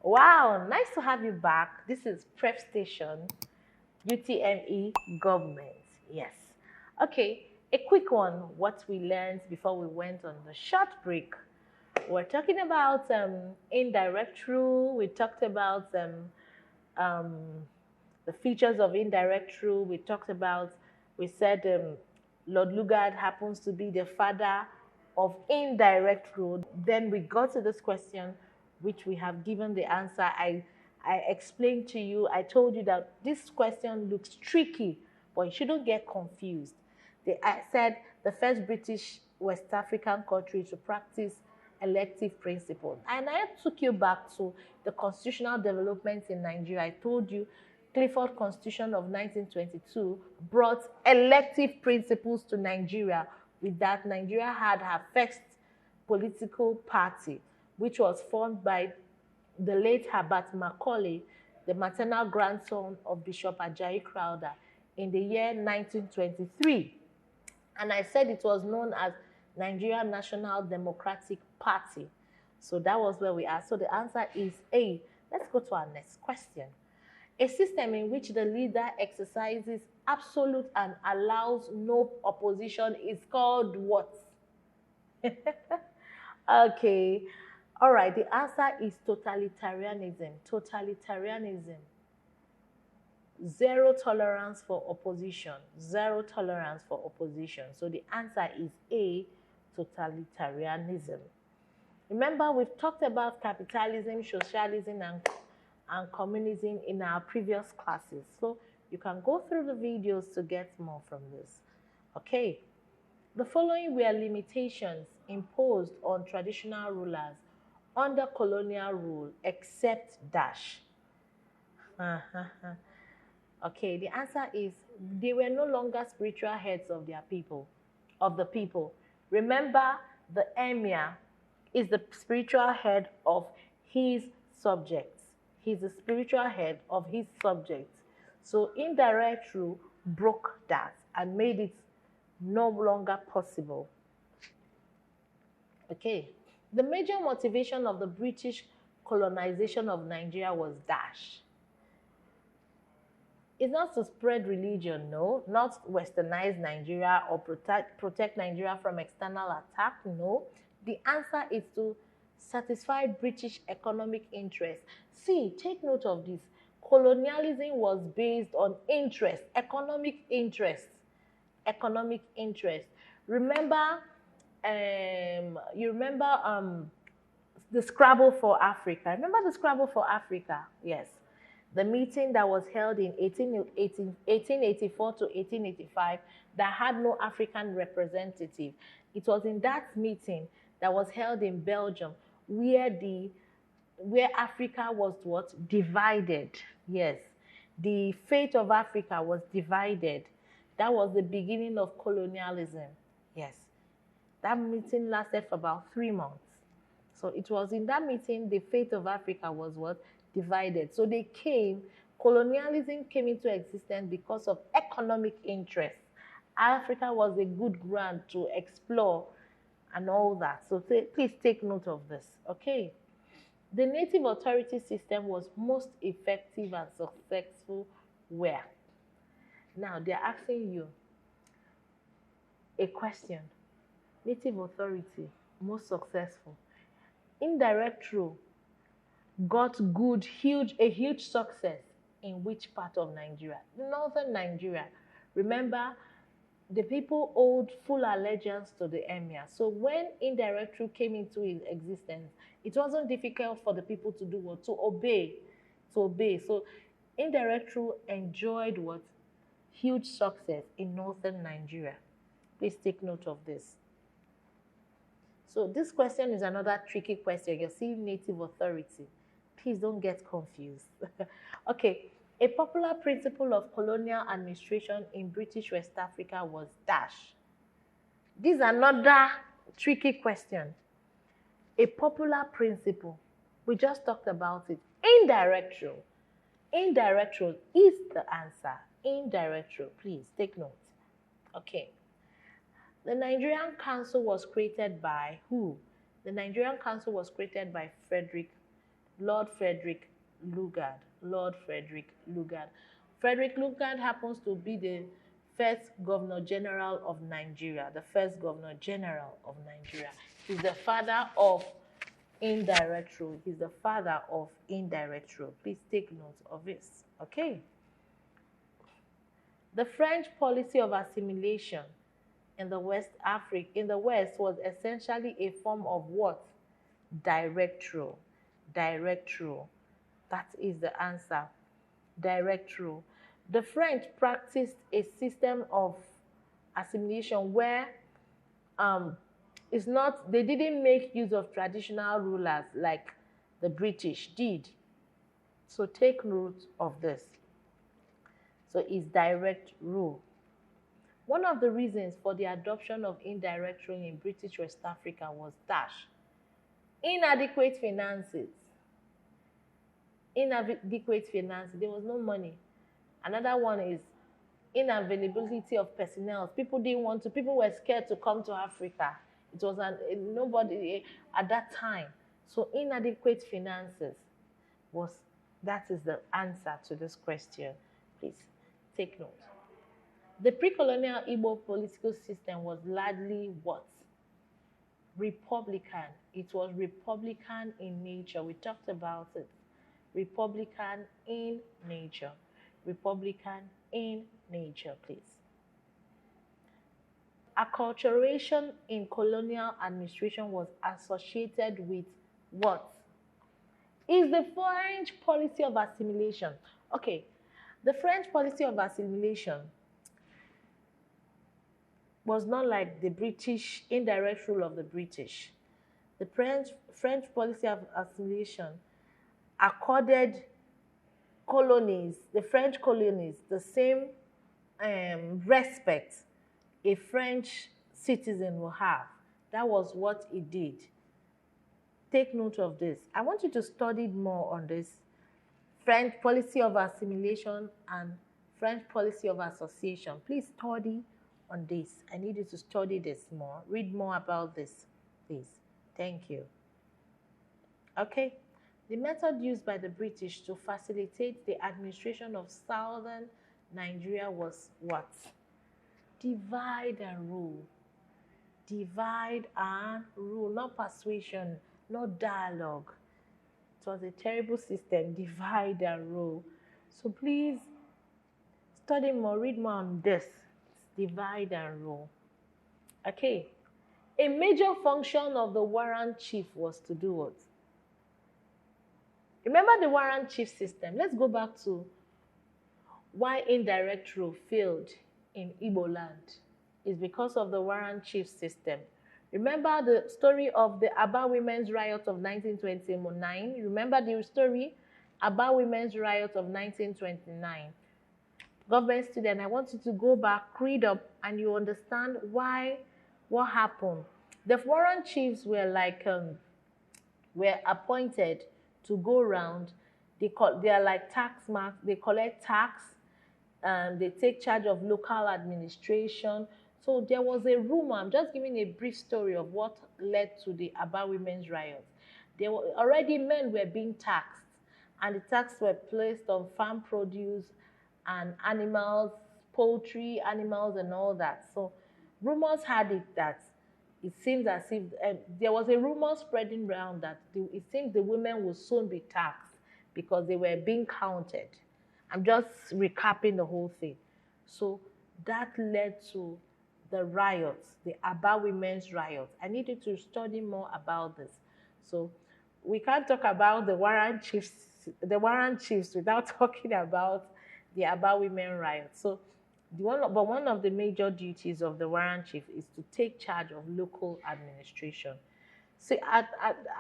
Wow, nice to have you back. This is Prep Station, UTME Government. Yes. Okay, a quick one. What we learned before we went on the short break. We're talking about indirect rule. We talked about um, the features of indirect rule. We said Lord Lugard happens to be the father of indirect rule. Then we got to this question, which we have given the answer. I explained to you, I told you that this question looks tricky, but you shouldn't get confused. I said the first British West African country to practice elective principle. And I took you back to the constitutional developments in Nigeria. I told you Clifford Constitution of 1922 brought elective principles to Nigeria. With that, Nigeria had her first political party, which was formed by the late Herbert Macaulay, the maternal grandson of Bishop Ajayi Crowther, in the year 1923. And I said it was known as Nigeria National Democratic Party. So that was where we are. So the answer is A. Let's go to our next question. A system in which the leader exercises absolute and allows no opposition is called what? Okay. All right. The answer is totalitarianism. Totalitarianism. Zero tolerance for opposition. Zero tolerance for opposition. So the answer is A, totalitarianism. Remember, we've talked about capitalism, socialism, and communism in our previous classes. So you can go through the videos to get more from this. Okay. The following were limitations imposed on traditional rulers under colonial rule, except dash. Okay, the answer is they were no longer spiritual heads of their people, of the people. Remember, the emir is the spiritual head of his subjects. He's the spiritual head of his subjects. So indirect rule broke that and made it no longer possible. Okay, the major motivation of the British colonization of Nigeria was dash. It's not to spread religion, no, not westernize Nigeria or protect Nigeria from external attack, no. The answer is to satisfy British economic interests. See, take note of this. Colonialism was based on interest, economic interest, economic interest. Remember, you remember the Scrabble for Africa. Remember the Scrabble for Africa? Yes. The meeting that was held in 1884 to 1885 that had no African representative. It was in that meeting that was held in Belgium where Africa was what? Divided. Yes. The fate of Africa was divided. That was the beginning of colonialism. Yes. That meeting lasted for about 3 months. So it was in that meeting the fate of Africa was what? Divided. So colonialism came into existence because of economic interest. Africa was a good ground to explore and all that. So please take note of this. Okay. The native authority system was most effective and successful where? Now they're asking you a question. Native authority, most successful. Indirect rule got a huge success in which part of Nigeria? Northern Nigeria. Remember, the people owed full allegiance to the emir. So when indirect rule came into existence, it wasn't difficult for the people to do what? To obey. So indirect rule enjoyed what? Huge success in northern Nigeria. Please take note of this. So this question is another tricky question. You see native authority. Please don't get confused. Okay, a popular principle of colonial administration in British West Africa was dash. This is another tricky question. A popular principle. We just talked about it. Indirect rule. Indirect rule is the answer. Indirect rule. Please take note. Okay. The Nigerian Council was created by who? The Nigerian Council was created by Frederick Lord Frederick Lugard. Lord Frederick Lugard. Frederick Lugard happens to be the first Governor General of Nigeria. The first Governor General of Nigeria. He's the father of indirect rule. He's the father of indirect rule. Please take note of this. Okay. The French policy of assimilation in the West was essentially a form of what? Direct rule. Direct rule. That is the answer. Direct rule. The French practiced a system of assimilation where they didn't make use of traditional rulers like the British did. So take note of this. So it's direct rule. One of the reasons for the adoption of indirect rule in British West Africa was inadequate finances. Inadequate finances. There was no money. Another one is inavailability of personnel. People were scared to come to Africa. It was nobody at that time. So inadequate finances that is the answer to this question. Please take note. The pre-colonial Igbo political system was largely what? Republican. It was republican in nature. We talked about it. Republican in nature. Republican in nature, please. Acculturation in colonial administration was associated with what? Is the French policy of assimilation. Okay, the French policy of assimilation was not like the British indirect rule of the British. The French policy of assimilation accorded the French colonies, the same respect a French citizen will have. That was what it did. Take note of this. I want you to study more on this French policy of assimilation and French policy of association. Please study on this. I need you to study this more. Read more about this, please. Thank you. Okay. The method used by the British to facilitate the administration of southern Nigeria was what? Divide and rule. Divide and rule, not persuasion, not dialogue. It was a terrible system, divide and rule. So please study more, read more on this. Divide and rule. Okay. A major function of the warrant chief was to do what? Remember the warrant chief system. Let's go back to why indirect rule failed in Igbo land. It's because of the warrant chief system. Remember the story of the Aba Women's Riot of 1929? Remember the story? Aba Women's Riot of 1929. Government student, I want you to go back, read up, and you understand what happened. The warrant chiefs were appointed to go around. They are like tax marks. They collect tax, and they take charge of local administration. So there was a rumor. I'm just giving a brief story of what led to the Aba Women's Riot. Men were being taxed, and the tax were placed on farm produce and animals, poultry, animals, and all that. So rumors had it that it seems as if there was a rumor spreading around that it seems the women will soon be taxed because they were being counted. I'm just recapping the whole thing. So that led to the riots, the Aba Women's Riot. I need you to study more about this. So we can't talk about the warrant chiefs without talking about the Aba Women Riot. So one of the major duties of the warrant chief is to take charge of local administration. So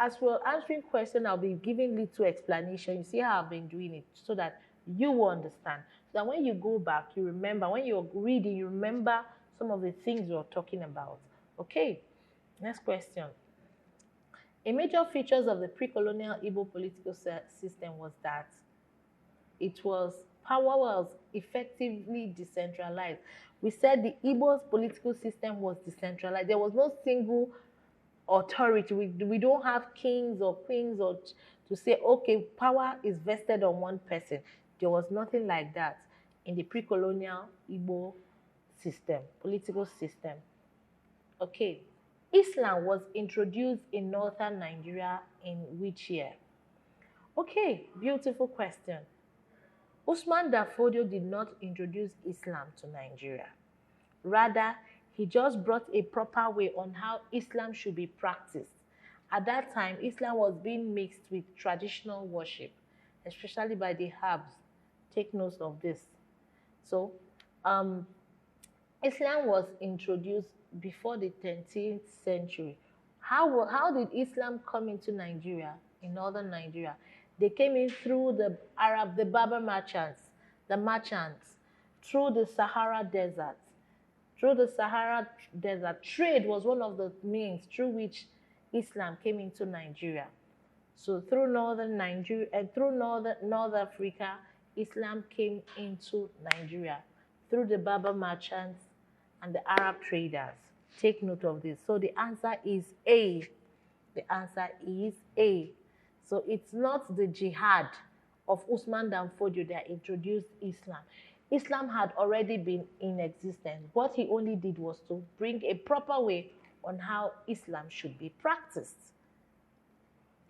as we're answering questions, I'll be giving little explanation. You see how I've been doing it so that you will understand. So that when you go back, you remember. When you're reading, you remember some of the things we're talking about. Okay, next question. A major features of the pre-colonial Igbo political system was that power was effectively decentralized. We said the Igbo's political system was decentralized. There was no single authority. We don't have kings or queens or to say, okay, power is vested on one person. There was nothing like that in the pre-colonial Igbo system, political system. Okay, Islam was introduced in northern Nigeria in which year? Okay, beautiful question. Usman Dafodio did not introduce Islam to Nigeria. Rather, he just brought a proper way on how Islam should be practiced. At that time, Islam was being mixed with traditional worship, especially by the Arabs. Take note of this. So, Islam was introduced before the 13th century. How did Islam come into Nigeria, in northern Nigeria? They came in through the Berber merchants, through the Sahara Desert. Through the Sahara Desert, trade was one of the means through which Islam came into Nigeria. So through northern Nigeria and through North Africa, Islam came into Nigeria through the Berber merchants and the Arab traders. Take note of this. So the answer is A. The answer is A. So it's not the jihad of Usman Dan Fodio that introduced Islam. Islam had already been in existence. What he only did was to bring a proper way on how Islam should be practiced.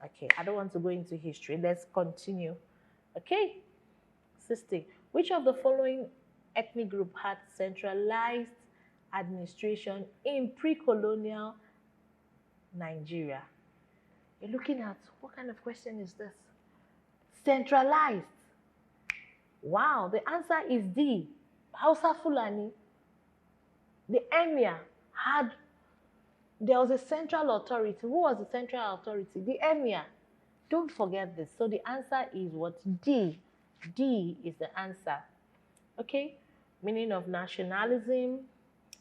Okay, I don't want to go into history. Let's continue. Okay, 60. Which of the following ethnic group had centralized administration in pre-colonial Nigeria? You're looking at, what kind of question is this? Centralized. Wow, the answer is D. Hausa Fulani. The emir there was a central authority. Who was the central authority? The emir. Don't forget this. So the answer is what? D. D is the answer. Okay, meaning of nationalism.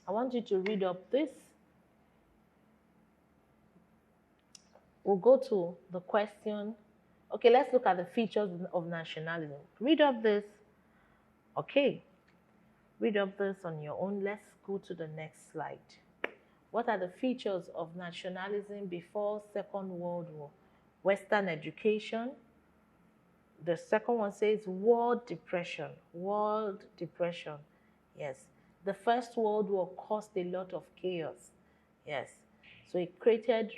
I want you to read up this. We'll go to the question. Okay, let's look at the features of nationalism. Read up this. Okay, read up this on your own. Let's go to the next slide. What are the features of nationalism before Second World War? Western education. The second one says world depression. World depression. Yes. The First World War caused a lot of chaos. Yes. So it created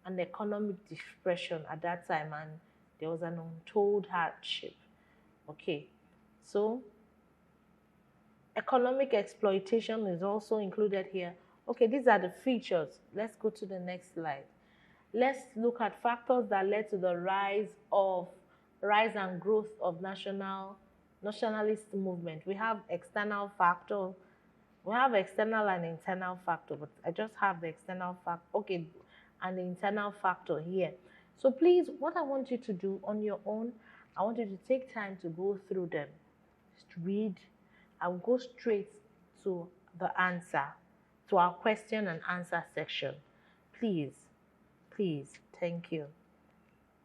an economic depression at that time, and there was an untold hardship. Okay. So economic exploitation is also included here. Okay, these are the features. Let's go to the next slide. Let's look at factors that led to the rise and growth of nationalist movement. We have external factor. We have external and internal factor, but I just have the external factor. Okay, and the internal factor here. So please, what I want you to do on your own, I want you to take time to go through them. Just read. I'll go straight to the answer, to our question and answer section. Please, please, thank you.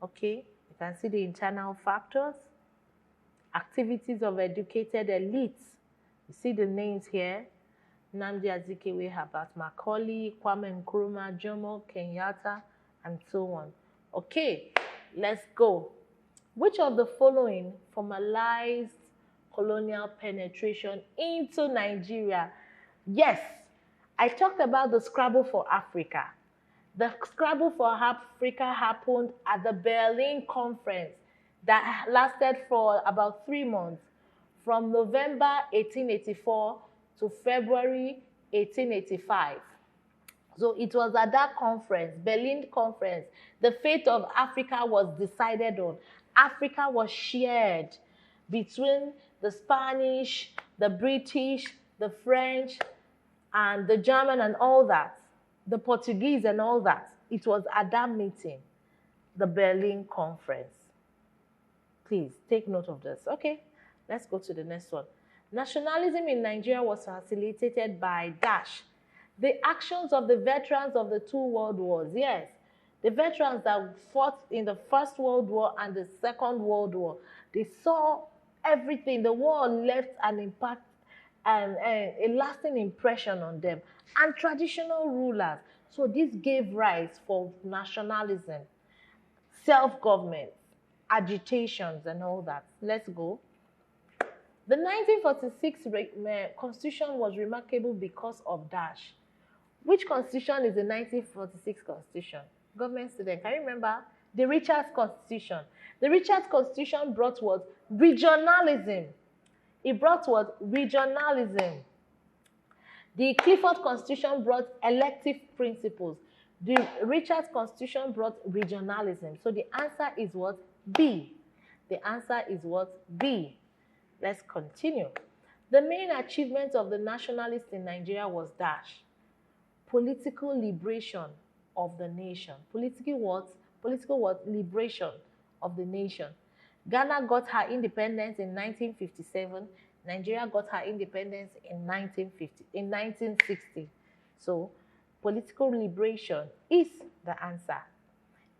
Okay, you can see the internal factors, activities of educated elites. You see the names here: Nnamdi Azikiwe, Herbert Macaulay, Kwame Nkrumah, Jomo Kenyatta, and so on. Okay, let's go. Which of the following formalized colonial penetration into Nigeria? Yes, I talked about the Scrabble for Africa. The Scrabble for Africa happened at the Berlin Conference that lasted for about 3 months, from November 1884 to February 1885. So it was at that conference, Berlin Conference, the fate of Africa was decided on. Africa was shared between the Spanish, the British, the French, and the German and all that, the Portuguese and all that. It was at that meeting, the Berlin Conference. Please take note of this. Okay, let's go to the next one. Nationalism in Nigeria was facilitated by dash. The actions of the veterans of the 2 world wars. Yes, the veterans that fought in the First World War and the Second World War. They saw everything. The war left an impact and a lasting impression on them. And traditional rulers. So this gave rise for nationalism, self-government, agitations, and all that. Let's go. The 1946 Constitution was remarkable because of dash. Which constitution is the 1946 Constitution? Government student, can you remember? The Richards Constitution. The Richards Constitution brought what? Regionalism. It brought what? Regionalism. The Clifford Constitution brought elective principles. The Richards Constitution brought regionalism. So the answer is what? B. The answer is what? B. Let's continue. The main achievement of the nationalists in Nigeria was dash. Political liberation of the nation. Political what? Political what? Liberation of the nation. Ghana got her independence in 1957. Nigeria got her independence in 1960. So, political liberation is the answer.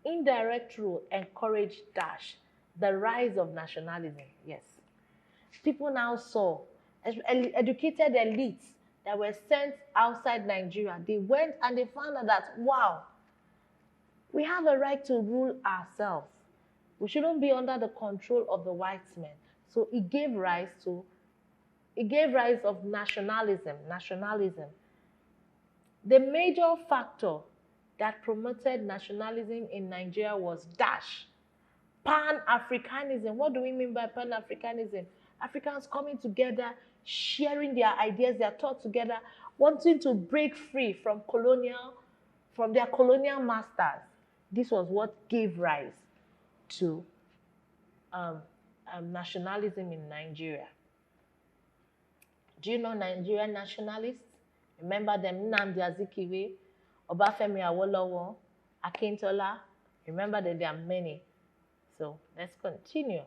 Indirect rule encouraged dash. The rise of nationalism. Yes. People now saw educated elites that were sent outside Nigeria. They went and they found out that, wow, we have a right to rule ourselves. We shouldn't be under the control of the white men. So it gave rise of nationalism. The major factor that promoted nationalism in Nigeria was dash. Pan-Africanism. What do we mean by Pan-Africanism? Africans coming together, sharing their ideas, their thoughts together, wanting to break free from their colonial masters. This was what gave rise to nationalism in Nigeria. Do you know Nigerian nationalists? Remember them? Nnamdi Azikiwe, Obafemi Awolowo, Akintola. Remember that there are many. So let's continue.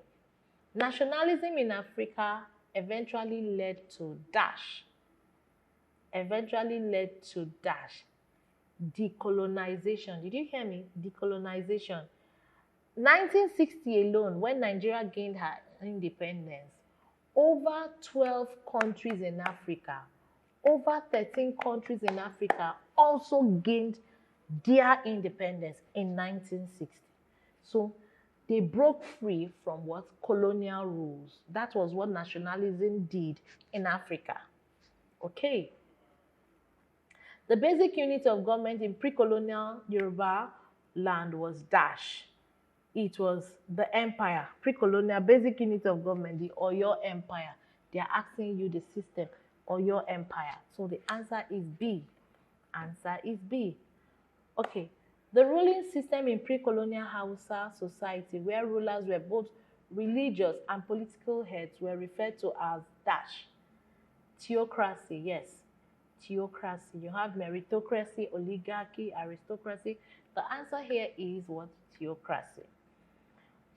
Nationalism in Africa eventually led to dash. Decolonization. Did you hear me? Decolonization. 1960 alone, when Nigeria gained her independence, over 12 countries in Africa, over 13 countries in Africa also gained their independence in 1960. So they broke free from what? Colonial rules. That was what nationalism did in Africa. Okay. The basic unit of government in pre-colonial Yoruba land was dash. It was the empire. Pre-colonial basic unit of government, the Oyo Empire. They are asking you the system, Oyo Empire. So the answer is B. Answer is B. Okay. The ruling system in pre-colonial Hausa society, where rulers were both religious and political heads, were referred to as dash. Theocracy, yes. Theocracy. You have meritocracy, oligarchy, aristocracy. The answer here is what? Theocracy.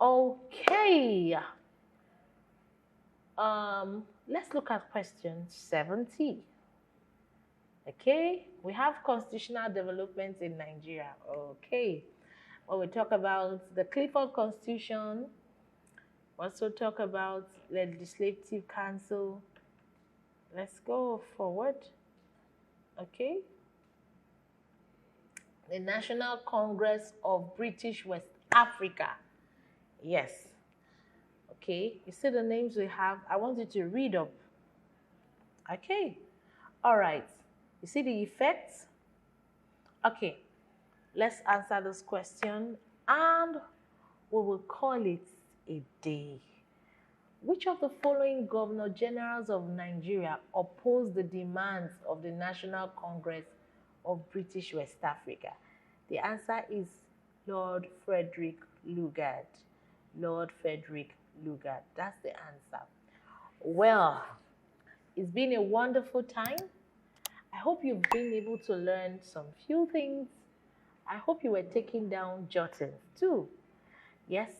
Okay. Let's look at question 70. Okay, we have constitutional developments in Nigeria. Okay, well, we talk about the Clifford Constitution. We also talk about Legislative Council. Let's go forward. Okay. The National Congress of British West Africa. Yes. Okay, you see the names we have. I want you to read up. Okay. All right. You see the effects? Okay, let's answer this question and we will call it a day. Which of the following Governor Generals of Nigeria opposed the demands of the National Congress of British West Africa? The answer is Lord Frederick Lugard. Lord Frederick Lugard. That's the answer. Well, it's been a wonderful time. I hope you've been able to learn some few things. I hope you were taking down jottings too. Yes,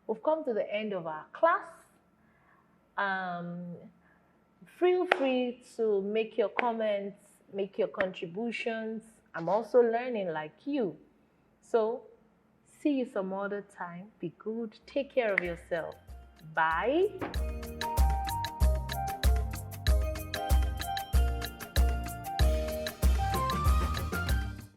we've come to the end of our class. Feel free to make your comments, make your contributions. I'm also learning like you. So, see you some other time. Be good. Take care of yourself. Bye.